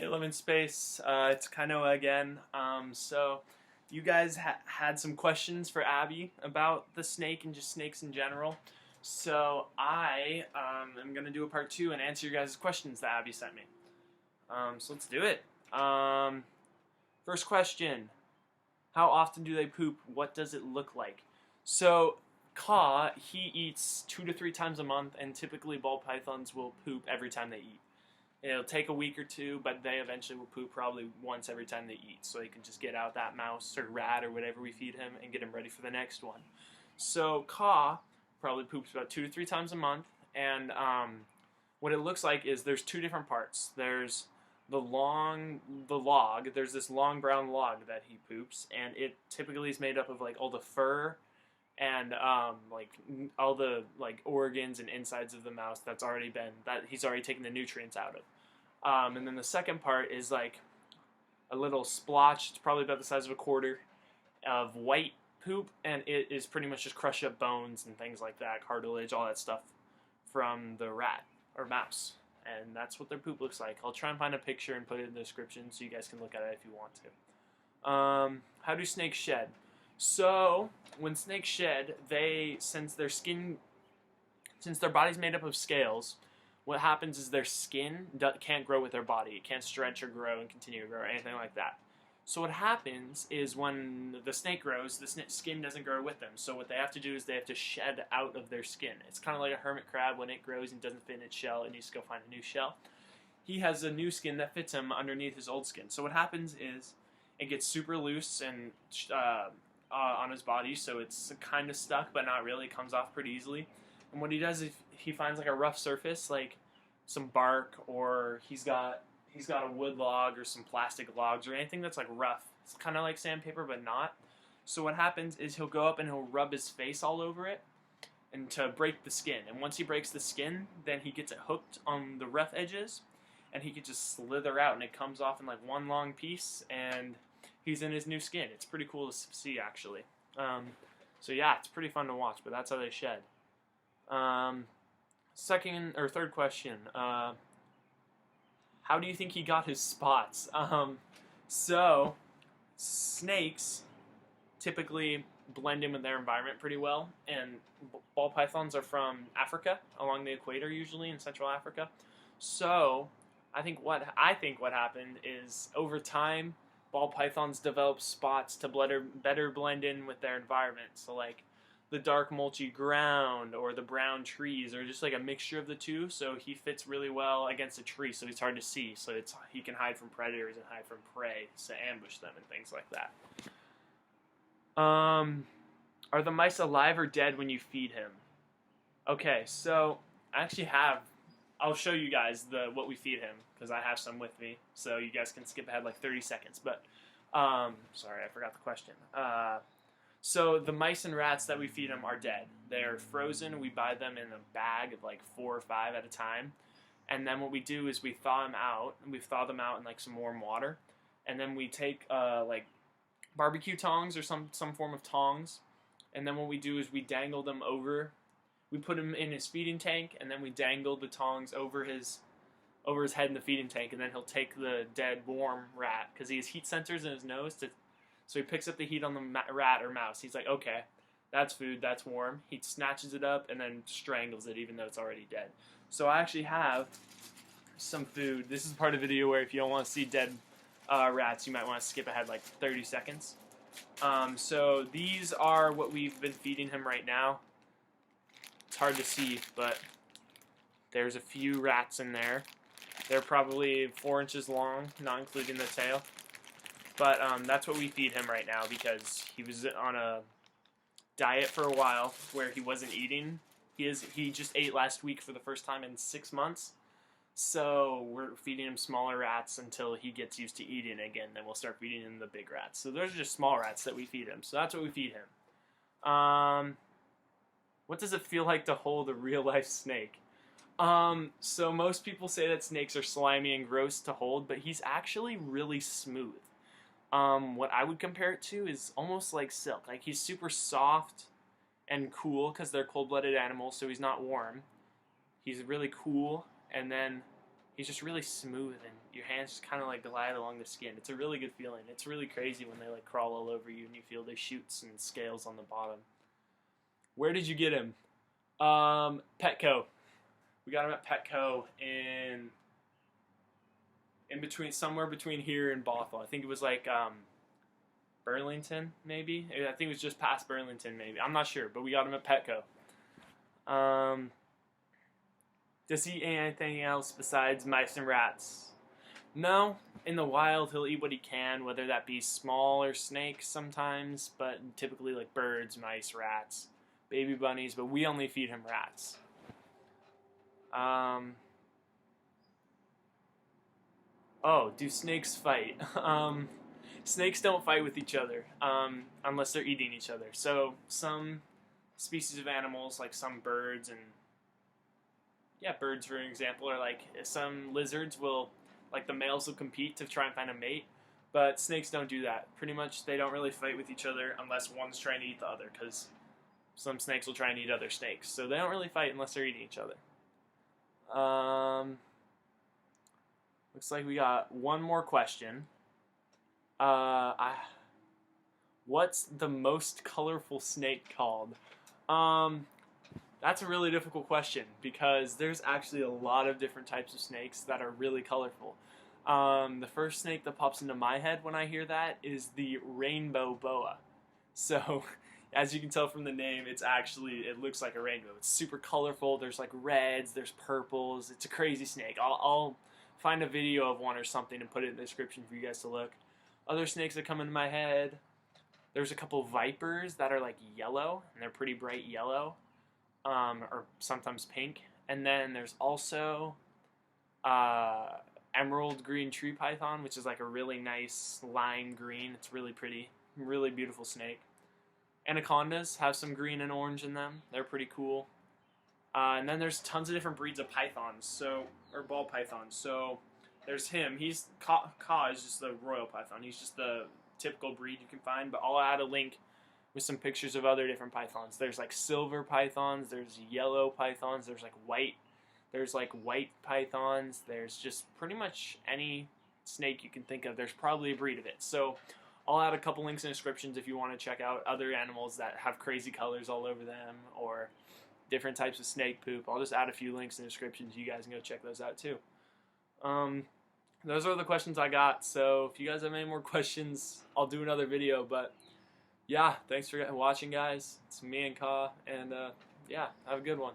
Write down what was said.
Hey, Love in Space. It's Kinoah again. So, you guys had some questions for Abby about the snake and just snakes in general. So, I am going to do a part two and answer your guys' questions that Abby sent me. So, let's do it. First question. How often do they poop? What does it look like? So, Kaa, he eats 2 to 3 times a month, and typically ball pythons will poop every time they eat. It'll take a week or two, but they eventually will poop probably once every time they eat. So he can just get out that mouse or rat or whatever we feed him and get him ready for the next one. So Kaa probably poops about 2 to 3 times a month. And what it looks like is there's two different parts. There's the log. There's this long brown log that he poops. And it typically is made up of like all the fur and like all the like organs and insides of the mouse that he's already taken the nutrients out of. And then the second part is like a little splotch. It's probably about the size of a quarter of white poop, and it is pretty much just crushed up bones and things like that, cartilage, all that stuff from the rat or mouse. And that's what their poop looks like. I'll try and find a picture and put it in the description so you guys can look at it if you want to. How do snakes shed? So when snakes shed, since their body's made up of scales, what happens is their skin can't grow with their body. It can't stretch or grow and continue to grow or anything like that. So what happens is when the snake grows, the skin doesn't grow with them. So what they have to do is they have to shed out of their skin. It's kind of like a hermit crab. When it grows and doesn't fit in its shell, it needs to go find a new shell. He has a new skin that fits him underneath his old skin. So what happens is it gets super loose and on his body, so it's kind of stuck, but not really. It comes off pretty easily. And what he does is he finds like a rough surface, like some bark, or he's got a wood log or some plastic logs or anything that's like rough. It's kind of like sandpaper, but not. So what happens is he'll go up and he'll rub his face all over it, and to break the skin. And once he breaks the skin, then he gets it hooked on the rough edges, and he can just slither out, and it comes off in like one long piece, and he's in his new skin. It's pretty cool to see, actually. So yeah, it's pretty fun to watch, but that's how they shed. Second or third question. How do you think he got his spots? So snakes typically blend in with their environment pretty well, and ball pythons are from Africa, along the equator usually, in Central Africa. So I think what happened is over time, ball pythons develop spots to better blend in with their environment. So like the dark mulchy ground or the brown trees, or just like a mixture of the two. So he fits really well against a tree, so he's hard to see. So he can hide from predators and hide from prey to ambush them and things like that. Are the mice alive or dead when you feed him? Okay, so I actually I'll show you guys what we feed him, because I have some with me, so you guys can skip ahead like 30 seconds. But sorry, I forgot the question. So the mice and rats that we feed him are dead. They're frozen. We buy them in a bag of like 4 or 5 at a time, and then what we do is we thaw them out. And we thaw them out in like some warm water, and then we take like barbecue tongs or some form of tongs, and then what we do is we dangle them over. We put him in his feeding tank, and then we dangle the tongs over his head in the feeding tank, and then he'll take the dead warm rat, because he has heat sensors in his nose, so he picks up the heat on the rat or mouse. He's like, okay, that's food, that's warm. He snatches it up and then strangles it, even though it's already dead. So I actually have some food. This is part of the video where if you don't want to see dead rats, you might want to skip ahead like 30 seconds. So these are what we've been feeding him right now. It's hard to see, but there's a few rats in there. They're probably 4 inches long, not including the tail. But that's what we feed him right now, because he was on a diet for a while where he wasn't eating. He just ate last week for the first time in 6 months. So we're feeding him smaller rats until he gets used to eating again. Then we'll start feeding him the big rats. So those are just small rats that we feed him. So that's what we feed him. What does it feel like to hold a real-life snake? So most people say that snakes are slimy and gross to hold, but he's actually really smooth. What I would compare it to is almost like silk. Like, he's super soft and cool, because they're cold-blooded animals, so he's not warm. He's really cool, and then he's just really smooth, and your hands just kind of like glide along the skin. It's a really good feeling. It's really crazy when they like crawl all over you and you feel the shoots and scales on the bottom. Where did you get him? Petco. We got him at Petco in between, somewhere between here and Bothell. I think it was like Burlington, maybe. I think it was just past Burlington, maybe. I'm not sure, but we got him at Petco. Does he eat anything else besides mice and rats? No. In the wild, he'll eat what he can, whether that be smaller snakes sometimes, but typically like birds, mice, rats, baby bunnies, but we only feed him rats. Oh, do snakes fight? Snakes don't fight with each other unless they're eating each other. So some species of animals, like some birds and birds for example, or like some lizards will, like the males will compete to try and find a mate, but snakes don't do that. Pretty much they don't really fight with each other unless one's trying to eat the other, because some snakes will try and eat other snakes. So they don't really fight unless they're eating each other. Looks like we got one more question. What's the most colorful snake called? That's a really difficult question because there's actually a lot of different types of snakes that are really colorful. The first snake that pops into my head when I hear that is the rainbow boa. So, as you can tell from the name, it looks like a rainbow. It's super colorful. There's like reds, there's purples. It's a crazy snake. I'll find a video of one or something and put it in the description for you guys to look. Other snakes that come into my head, there's a couple vipers that are like yellow, and they're pretty bright yellow, or sometimes pink. And then there's also emerald green tree python, which is like a really nice lime green. It's really pretty, really beautiful snake. Anacondas have some green and orange in them. They're pretty cool. And then there's tons of different breeds of pythons, or ball pythons. So there's him. Kaa is just the royal python. He's just the typical breed you can find. But I'll add a link with some pictures of other different pythons. There's like silver pythons. There's yellow pythons. There's like white pythons. There's just pretty much any snake you can think of. There's probably a breed of it. So I'll add a couple links in descriptions if you want to check out other animals that have crazy colors all over them, or different types of snake poop. I'll just add a few links in the descriptions. You guys can go check those out too. Those are the questions I got. So if you guys have any more questions, I'll do another video. But yeah, thanks for watching, guys. It's me and Kaa, and yeah, have a good one.